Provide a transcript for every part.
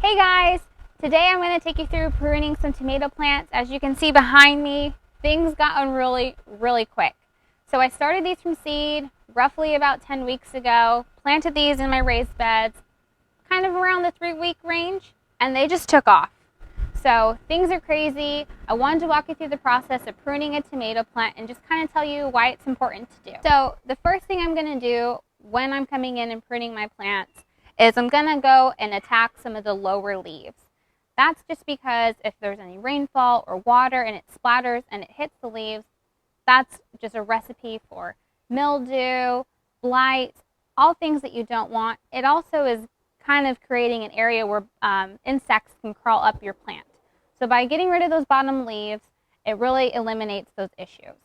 Hey guys! Today I'm going to take you through pruning some tomato plants. As you can see behind me, things got really quick. So I started these from seed roughly about 10 weeks ago, planted these in my raised beds, kind of around the 3-week range, and they just took off. So things are crazy. I wanted to walk you through the process of pruning a tomato plant and just kind of tell you why it's important to do. So the first thing I'm going to do when I'm coming in and pruning my plants is I'm going to go and attack some of the lower leaves. That's just because if there's any rainfall or water and it splatters and it hits the leaves, that's just a recipe for mildew, blight, all things that you don't want. It also is kind of creating an area where insects can crawl up your plant. So by getting rid of those bottom leaves, it really eliminates those issues.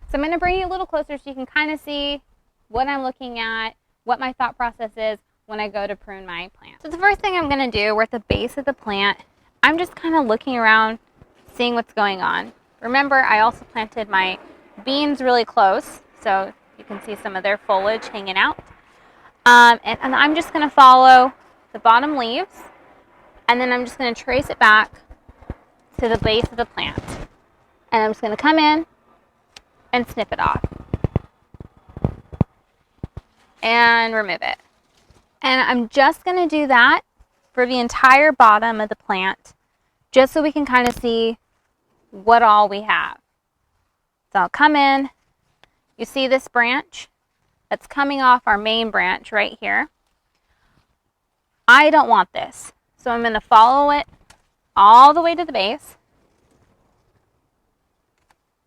So I'm going to bring you a little closer so you can kind of see what I'm looking at, what my thought process is when I go to prune my plant. So the first thing I'm going to do, we're at the base of the plant, I'm just kind of looking around, seeing what's going on. Remember, I also planted my beans really close, so you can see some of their foliage hanging out. And I'm just going to follow the bottom leaves, and then I'm just going to trace it back to the base of the plant. And I'm just going to come in and snip it off and remove it. And I'm just going to do that for the entire bottom of the plant, just so we can kind of see what all we have. So I'll come in, you see this branch that's coming off our main branch right here. I don't want this, so I'm going to follow it all the way to the base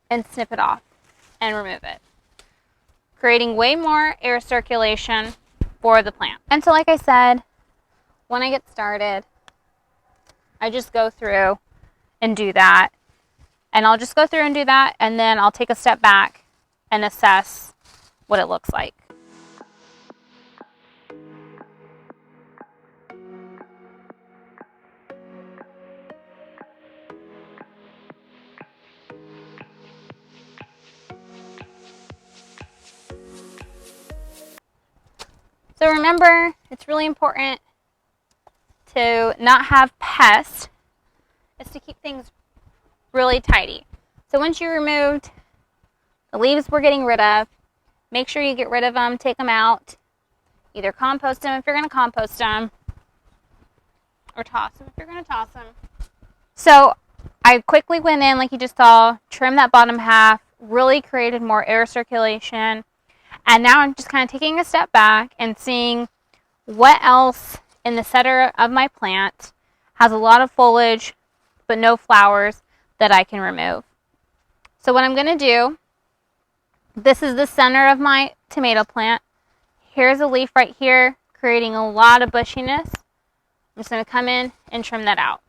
and snip it off and remove it, creating way more air circulation for the plant. And so like I said, when I get started, I just go through and do that. And I'll just go through and do that, and then I'll take a step back and assess what it looks like. So remember, it's really important to not have pests, is to keep things really tidy. So once you removed the leaves we're getting rid of, make sure you get rid of them, take them out, either compost them if you're going to compost them, or toss them if you're going to toss them. So I quickly went in, like you just saw, trimmed that bottom half, really created more air circulation. And now I'm just kind of taking a step back and seeing what else in the center of my plant has a lot of foliage but no flowers that I can remove. So what I'm going to do, this is the center of my tomato plant. Here's a leaf right here creating a lot of bushiness. I'm just going to come in and trim that out.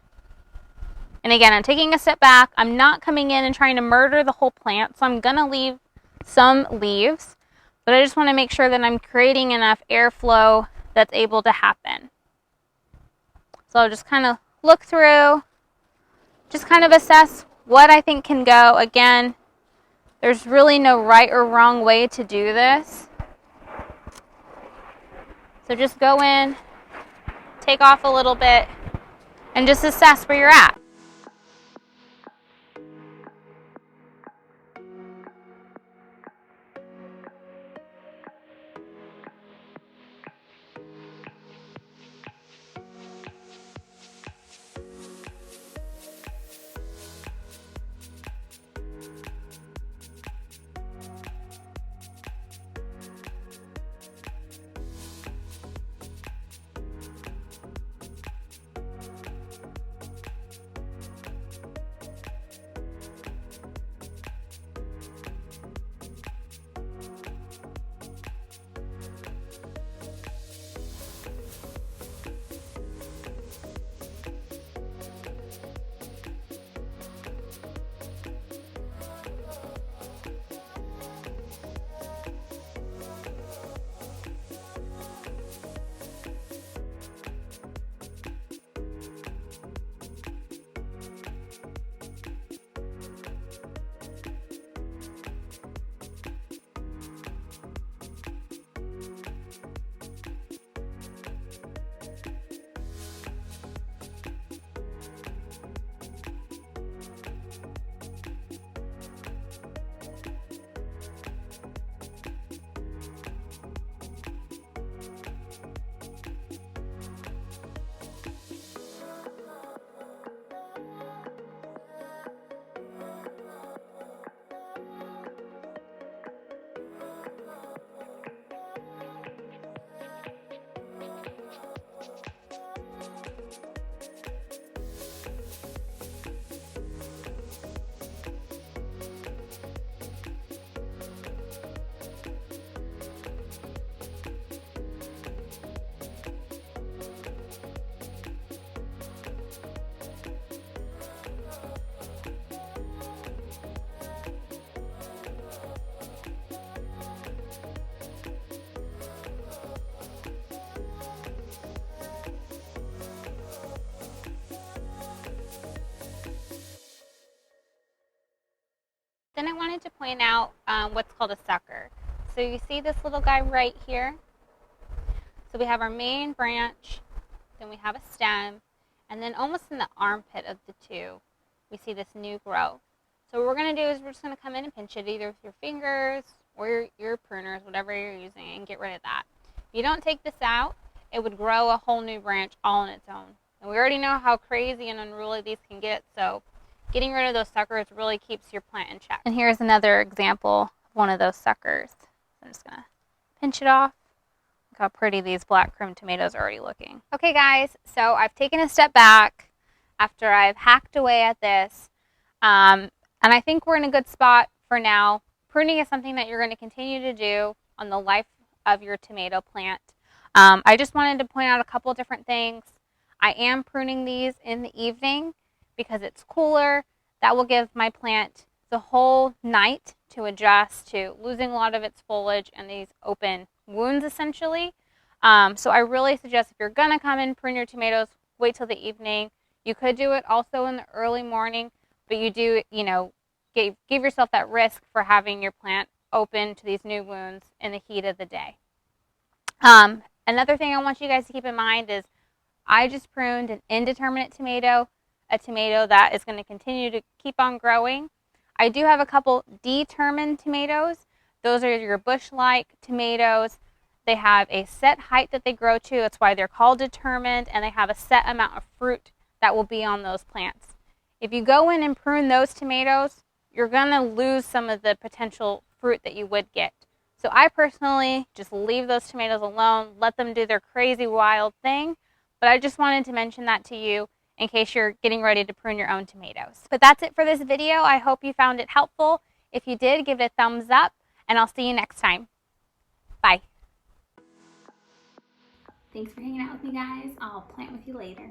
And again, I'm taking a step back. I'm not coming in and trying to murder the whole plant, so I'm going to leave some leaves. But I just want to make sure that I'm creating enough airflow that's able to happen. So I'll just kind of look through, just kind of assess what I think can go. Again, there's really no right or wrong way to do this. So just go in, take off a little bit, and just assess where you're at. Then I wanted to point out what's called a sucker. So you see this little guy right here? So we have our main branch, then we have a stem, and then almost in the armpit of the two, we see this new growth. So what we're going to do is we're just going to come in and pinch it either with your fingers or your pruners, whatever you're using, and get rid of that. If you don't take this out, it would grow a whole new branch all on its own. And we already know how crazy and unruly these can get, so getting rid of those suckers really keeps your plant in check. And here's another example of one of those suckers. I'm just going to pinch it off. Look how pretty these black Prune tomatoes are already looking. Okay guys, so I've taken a step back after I've hacked away at this. And I think we're in a good spot for now. Pruning is something that you're going to continue to do on the life of your tomato plant. I just wanted to point out a couple different things. I am pruning these in the evening because it's cooler. That will give my plant the whole night to adjust to losing a lot of its foliage and these open wounds essentially. So I really suggest if you're gonna come and prune your tomatoes, wait till the evening. You could do it also in the early morning, but you do, give yourself that risk for having your plant open to these new wounds in the heat of the day. Another thing I want you guys to keep in mind is I just pruned an indeterminate tomato, a tomato that is going to continue to keep on growing. I do have a couple determined tomatoes. Those are your bush-like tomatoes. They have a set height that they grow to. That's why they're called determined, and they have a set amount of fruit that will be on those plants. If you go in and prune those tomatoes, you're going to lose some of the potential fruit that you would get. So I personally just leave those tomatoes alone, let them do their crazy wild thing. But I just wanted to mention that to you in case you're getting ready to prune your own tomatoes. But that's it for this video. I hope you found it helpful. If you did, give it a thumbs up, and I'll see you next time. Bye. Thanks for hanging out with me, guys. I'll plant with you later.